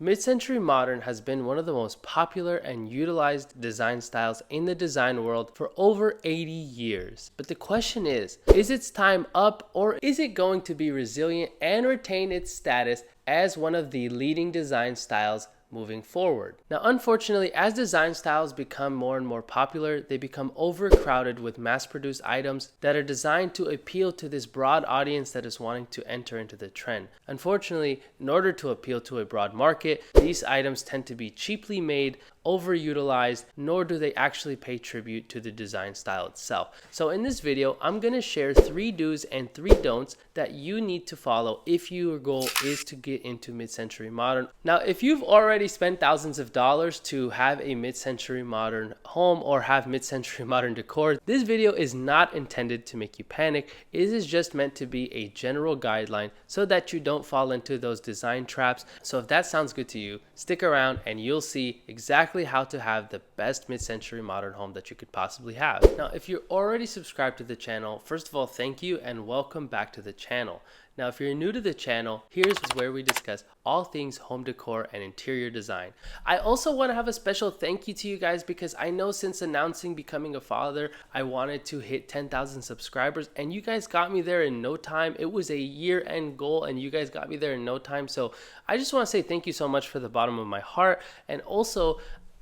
Mid-century modern has been one of the most popular and utilized design styles in the design world for over 80 years. But the question is its time up, or is it going to be resilient and retain its status as one of the leading design styles moving forward? Now, unfortunately, as design styles become more and more popular, they become overcrowded with mass-produced items that are designed to appeal to this broad audience that is wanting to enter into the trend. Unfortunately, in order to appeal to a broad market, these items tend to be cheaply made, overutilized, nor do they actually pay tribute to the design style itself. So in this video, I'm going to share 3 do's and 3 don'ts that you need to follow if your goal is to get into mid-century modern. Now, if you've already spent thousands of dollars to have a mid-century modern home or have mid-century modern decor, this video is not intended to make you panic. It is just meant to be a general guideline so that you don't fall into those design traps. So if that sounds good to you, stick around and you'll see exactly how to have the best mid-century modern home that you could possibly have. Now, if you're already subscribed to the channel, first of all, thank you and welcome back to the channel. Now, if you're new to the channel, here's where we discuss all things home decor and interior design. I also want to have a special thank you to you guys because I know since announcing becoming a father, I wanted to hit 10,000 subscribers and you guys got me there in no time. It was a year-end goal and you guys got me there in no time. So I just want to say thank you so much for the bottom of my heart. And also,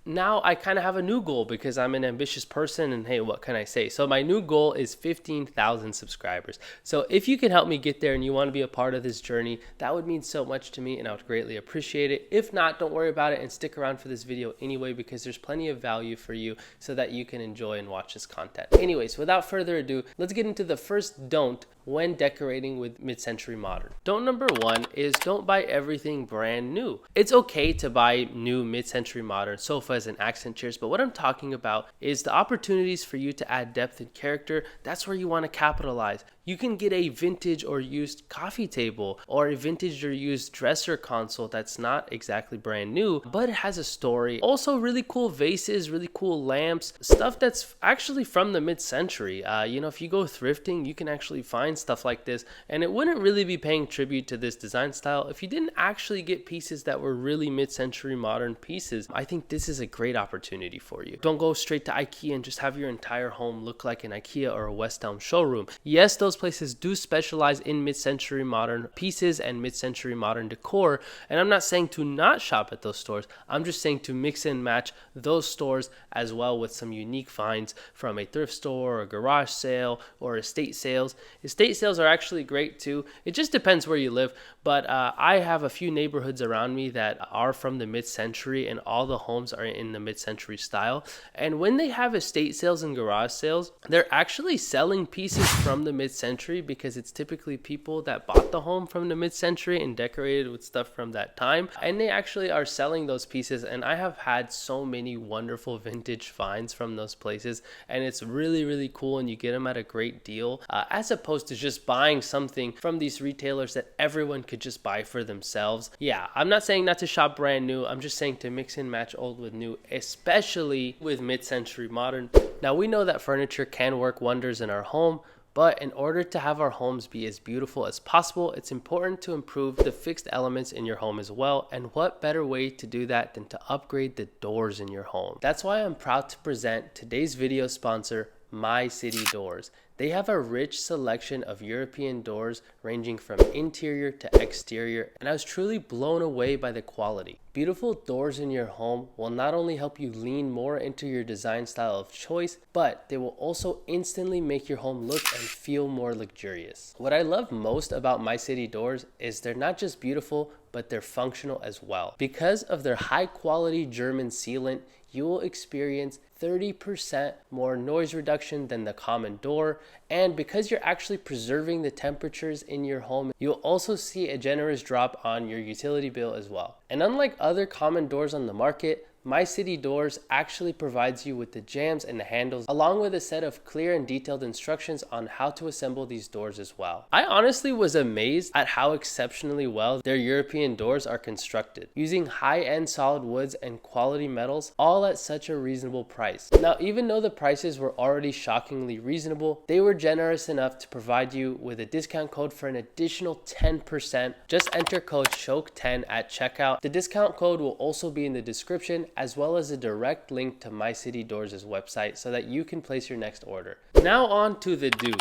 now I kind of have a new goal because I'm an ambitious person and hey, what can I say? So my new goal is 15,000 subscribers. So if you can help me get there and you want to be a part of this journey, that would mean so much to me and I would greatly appreciate it. If not, don't worry about it and stick around for this video anyway because there's plenty of value for you so that you can enjoy and watch this content. Anyways, without further ado, let's get into the first don't when decorating with mid-century modern. Don't number 1 is don't buy everything brand new. It's okay to buy new mid-century modern sofas and accent chairs, but what I'm talking about is the opportunities for you to add depth and character. That's where you want to capitalize. You can get a vintage or used coffee table or a vintage or used dresser console that's not exactly brand new, but it has a story. Also really cool vases, really cool lamps, stuff that's actually from the mid-century. If you go thrifting, you can actually find stuff like this, and it wouldn't really be paying tribute to this design style if you didn't actually get pieces that were really mid-century modern pieces. I think this is a great opportunity for you. Don't go straight to IKEA and just have your entire home look like an IKEA or a West Elm showroom. Yes, those places do specialize in mid-century modern pieces and mid-century modern decor, and I'm not saying to not shop at those stores. I'm just saying to mix and match those stores as well with some unique finds from a thrift store or a garage sale or estate sales. Estate sales are actually great too. It just depends where you live, but I have a few neighborhoods around me that are from the mid-century and all the homes are in the mid-century style. And when they have estate sales and garage sales, they're actually selling pieces from the mid-century because it's typically people that bought the home from the mid-century and decorated with stuff from that time, and they actually are selling those pieces. And I have had so many wonderful vintage finds from those places, and it's really, really cool, and you get them at a great deal as opposed to just buying something from these retailers that everyone could just buy for themselves. Yeah, I'm not saying not to shop brand new. I'm just saying to mix and match old with new, especially with mid-century modern. Now, we know that furniture can work wonders in our home, but in order to have our homes be as beautiful as possible, it's important to improve the fixed elements in your home as well. And what better way to do that than to upgrade the doors in your home? That's why I'm proud to present today's video sponsor, My City Doors. They have a rich selection of European doors ranging from interior to exterior, and I was truly blown away by the quality. Beautiful doors in your home will not only help you lean more into your design style of choice, but they will also instantly make your home look and feel more luxurious. What I love most about My City Doors is they're not just beautiful, but they're functional as well. Because of their high quality German sealant, you will experience 30% more noise reduction than the common door. And because you're actually preserving the temperatures in your home, you'll also see a generous drop on your utility bill as well. And unlike other common doors on the market, My City Doors actually provides you with the jambs and the handles, along with a set of clear and detailed instructions on how to assemble these doors as well. I honestly was amazed at how exceptionally well their European doors are constructed, using high-end solid woods and quality metals, all at such a reasonable price. Now, even though the prices were already shockingly reasonable, they were generous enough to provide you with a discount code for an additional 10%. Just enter code SHOUK10 at checkout. The discount code will also be in the description, as well as a direct link to My City Doors' website so that you can place your next order. Now on to the do.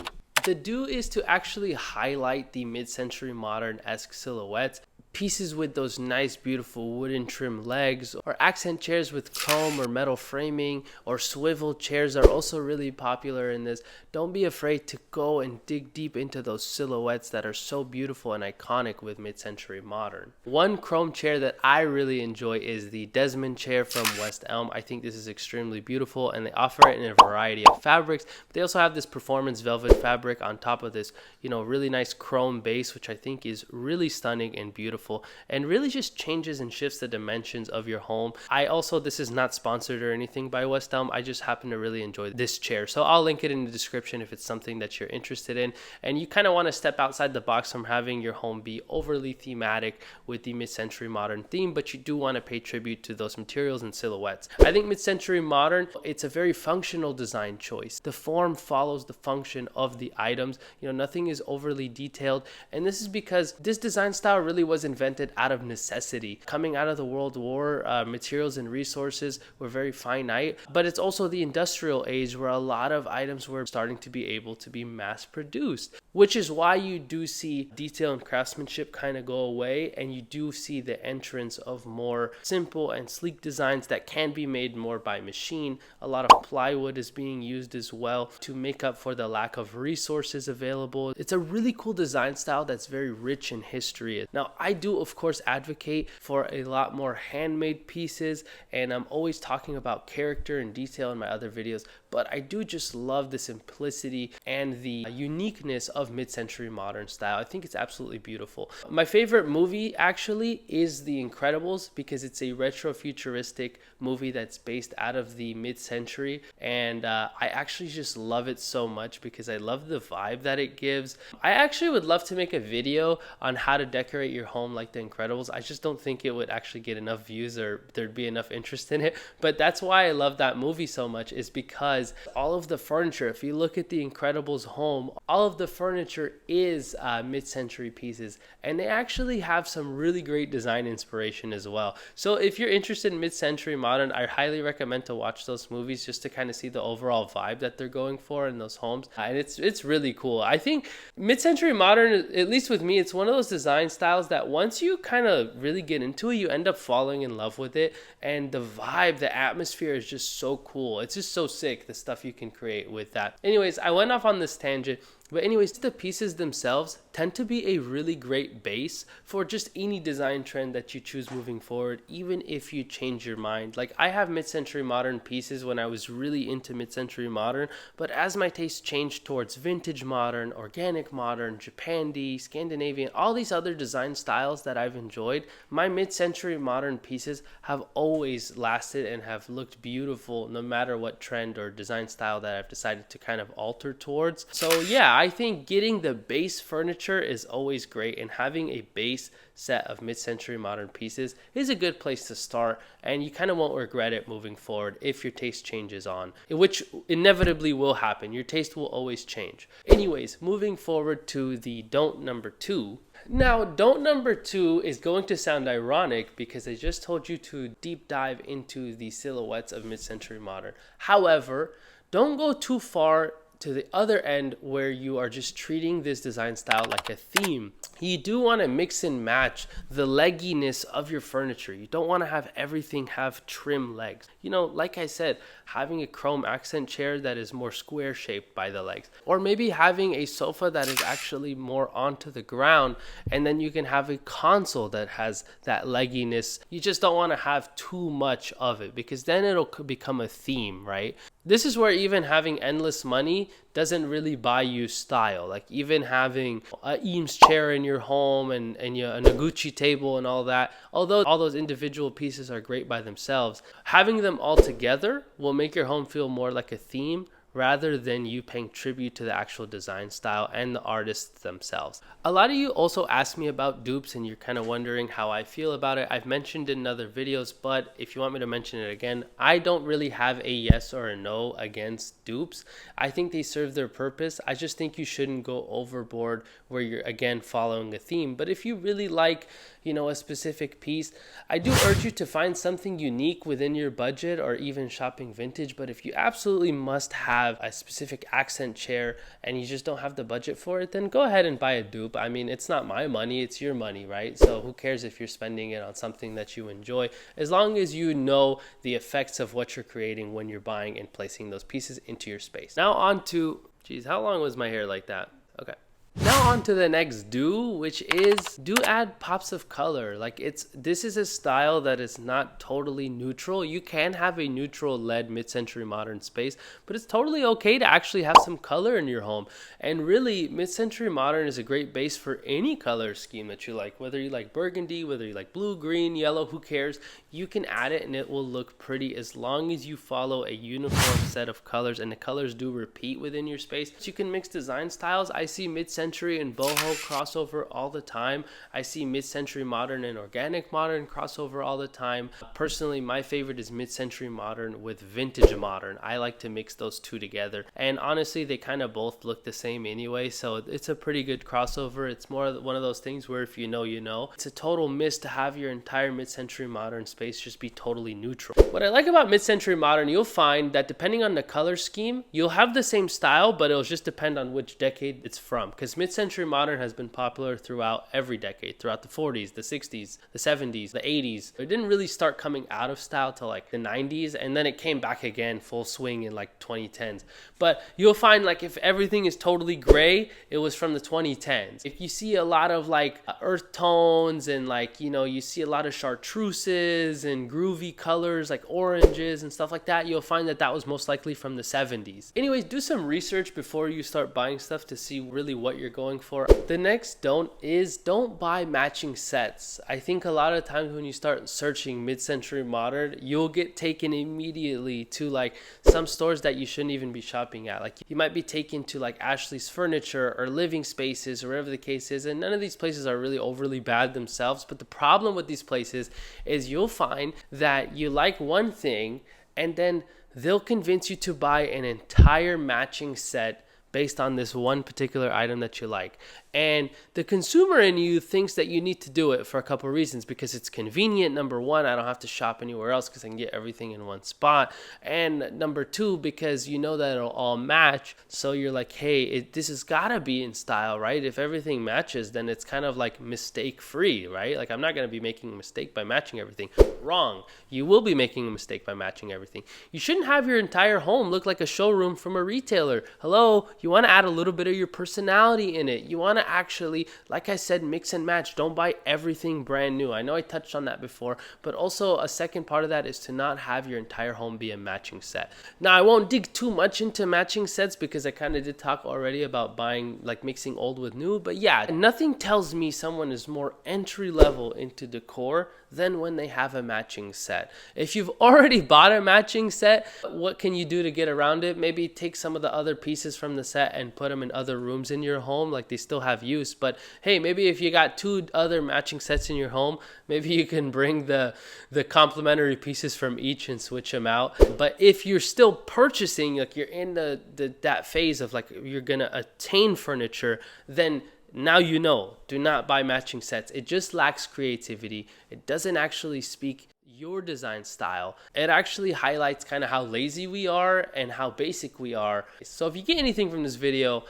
The do is to actually highlight the mid-century modern-esque silhouettes, pieces with those nice beautiful wooden trim legs, or accent chairs with chrome or metal framing, or swivel chairs are also really popular in this. Don't be afraid to go and dig deep into those silhouettes that are so beautiful and iconic with mid-century modern. One chrome chair that I really enjoy is the Desmond chair from West Elm. I think this is extremely beautiful, and they offer it in a variety of fabrics. But they also have this performance velvet fabric on top of this, really nice chrome base, which I think is really stunning and beautiful, and really just changes and shifts the dimensions of your home. This is not sponsored or anything by West Elm. I just happen to really enjoy this chair, so I'll link it in the description if it's something that you're interested in and you kind of want to step outside the box from having your home be overly thematic with the mid-century modern theme, but you do want to pay tribute to those materials and silhouettes. I think mid-century modern, it's a very functional design choice. The form follows the function of the items. Nothing is overly detailed, and this is because this design style really was invented out of necessity. Coming out of the World War, materials and resources were very finite, but it's also the industrial age where a lot of items were starting to be able to be mass produced, which is why you do see detail and craftsmanship kind of go away, and you do see the entrance of more simple and sleek designs that can be made more by machine. A lot of plywood is being used as well to make up for the lack of resources available. It's a really cool design style that's very rich in history. Now, I do of course advocate for a lot more handmade pieces, and I'm always talking about character and detail in my other videos, but I do just love the simplicity and the uniqueness of mid-century modern style. I think it's absolutely beautiful. My favorite movie actually is The Incredibles, because it's a retro-futuristic movie that's based out of the mid-century, and I actually just love it so much because I love the vibe that it gives. I actually would love to make a video on how to decorate your home like The Incredibles. I just don't think it would actually get enough views or there'd be enough interest in it, but that's why I love that movie so much, is because all of the furniture, if you look at The Incredibles home, all of the furniture is mid-century pieces, and they actually have some really great design inspiration as well. So if you're interested in mid-century modern, I highly recommend to watch those movies just to kind of see the overall vibe that they're going for in those homes, and it's really cool. I think mid-century modern, at least with me, it's one of those design styles that once you kind of really get into it, you end up falling in love with it, and the vibe, the atmosphere is just so cool. It's just so sick, the stuff you can create with that. Anyways, I went off on this tangent. But anyways, the pieces themselves tend to be a really great base for just any design trend that you choose moving forward, even if you change your mind. Like, I have mid-century modern pieces when I was really into mid-century modern, but as my taste changed towards vintage modern, organic modern, Japandi, Scandinavian, all these other design styles that I've enjoyed, my mid-century modern pieces have always lasted and have looked beautiful no matter what trend or design style that I've decided to kind of alter towards. So yeah, I think getting the base furniture is always great, and having a base set of mid-century modern pieces is a good place to start, and you kind of won't regret it moving forward if your taste changes on, which inevitably will happen. Your taste will always change. Anyways, moving forward to the don't number 2. Now, don't number 2 is going to sound ironic because I just told you to deep dive into the silhouettes of mid-century modern. However, don't go too far to the other end where you are just treating this design style like a theme. You do want to mix and match the legginess of your furniture. You don't want to have everything have trim legs. Like I said, having a chrome accent chair that is more square shaped by the legs, or maybe having a sofa that is actually more onto the ground, and then you can have a console that has that legginess. You just don't want to have too much of it, because then it'll become a theme, right? This is where even having endless money doesn't really buy you style. Like even having a Eames chair in your home and a Noguchi table and all that, although all those individual pieces are great by themselves, having them all together will make your home feel more like a theme rather than you paying tribute to the actual design style and the artists themselves. A lot of you also ask me about dupes and you're kind of wondering how I feel about it. I've mentioned it in other videos, but if you want me to mention it again, I don't really have a yes or a no against dupes. I think they serve their purpose. I just think you shouldn't go overboard where you're again following a theme. But if you really like, a specific piece, I do urge you to find something unique within your budget or even shopping vintage. But if you absolutely must have a specific accent chair and you just don't have the budget for it, then go ahead and buy a dupe. I mean, it's not my money, it's your money, right? So who cares if you're spending it on something that you enjoy, as long as you know the effects of what you're creating when you're buying and placing those pieces into your space. Now on to, geez, how long was my hair like that? Okay. Now on to the next do, which is do add pops of color. This is a style that is not totally neutral. You can have a neutral led mid-century modern space, but it's totally okay to actually have some color in your home. And really, mid-century modern is a great base for any color scheme that you like, whether you like burgundy, whether you like blue, green, yellow, who cares? You can add it and it will look pretty as long as you follow a uniform set of colors and the colors do repeat within your space. You can mix design styles. I see mid-century and boho crossover all the time. I see mid-century modern and organic modern crossover all the time. Personally, my favorite is mid-century modern with vintage modern. I like to mix those two together, and honestly they kind of both look the same anyway, so it's a pretty good crossover. It's more one of those things where if you know, you know. It's a total miss to have your entire mid-century modern space just be totally neutral. What I like about mid-century modern, you'll find that depending on the color scheme, you'll have the same style, but it'll just depend on which decade it's from, because mid-century modern has been popular throughout every decade, throughout the 40s, the 60s, the 70s, the 80s. It didn't really start coming out of style till like the 90s, and then it came back again full swing in like 2010s. But you'll find like if everything is totally gray, it was from the 2010s. If you see a lot of like earth tones and like, you see a lot of chartreuses and groovy colors like oranges and stuff like that, you'll find that was most likely from the 70s. Anyways, do some research before you start buying stuff to see really what you're going for. The next don't buy matching sets. I think a lot of times when you start searching mid-century modern, you'll get taken immediately to like some stores that you shouldn't even be shopping at. Like you might be taken to like Ashley's Furniture or Living Spaces or whatever the case is, and none of these places are really overly bad themselves, but the problem with these places is you'll find that you like one thing and then they'll convince you to buy an entire matching set based on this one particular item that you like. And the consumer in you thinks that you need to do it for a couple of reasons, because it's convenient. Number one, I don't have to shop anywhere else because I can get everything in one spot. And number two, because you know that it'll all match. So you're like, hey, this has got to be in style, right? If everything matches, then it's kind of like mistake free, right? Like I'm not going to be making a mistake by matching everything. Wrong. You will be making a mistake by matching everything. You shouldn't have your entire home look like a showroom from a retailer. Hello, you want to add a little bit of your personality in it. You want to actually, like I said, mix and match. Don't buy everything brand new. I know I touched on that before, but also a second part of that is to not have your entire home be a matching set. Now, I won't dig too much into matching sets because I kind of did talk already about buying, like mixing old with new, but yeah, nothing tells me someone is more entry level into decor than when they have a matching set. If you've already bought a matching set, what can you do to get around it? Maybe take some of the other pieces from the set and put them in other rooms in your home. Like they still have use, but hey, maybe if you got two other matching sets in your home, maybe you can bring the complementary pieces from each and switch them out. But if you're still purchasing, like you're in that phase of like you're gonna attain furniture, then now you know, do not buy matching sets. It just lacks creativity. It doesn't actually speak your design style. It actually highlights kind of how lazy we are and how basic we are. So if you get anything from this video,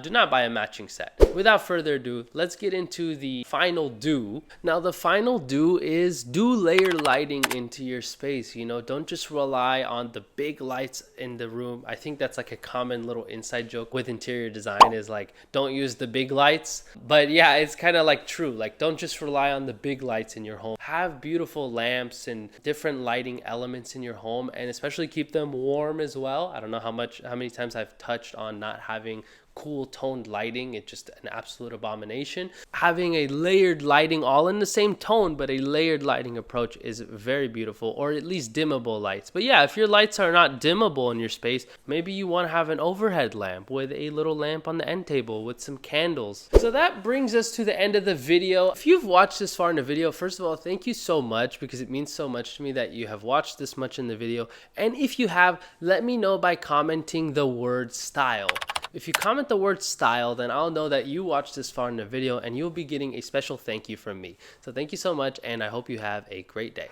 do not buy a matching set. Without further ado, let's get into the final do. Now the final do is do layer lighting into your space. Don't just rely on the big lights in the room. I think that's like a common little inside joke with interior design is like, don't use the big lights. But yeah, it's kind of like true. Like don't just rely on the big lights in your home. Have beautiful lamps and different lighting elements in your home, and especially keep them warm as well. I don't know how many times I've touched on not having cool toned lighting. It's just an absolute abomination. Having a layered lighting all in the same tone, but a layered lighting approach is very beautiful, or at least dimmable lights. But yeah, if your lights are not dimmable in your space, maybe you want to have an overhead lamp with a little lamp on the end table with some candles. So that brings us to the end of the video. If you've watched this far in the video, first of all, thank you so much, because it means so much to me that you have watched this much in the video. And if you have, let me know by commenting the word style. If you comment the word style, then I'll know that you watched this far in the video, and you'll be getting a special thank you from me. So thank you so much, and I hope you have a great day.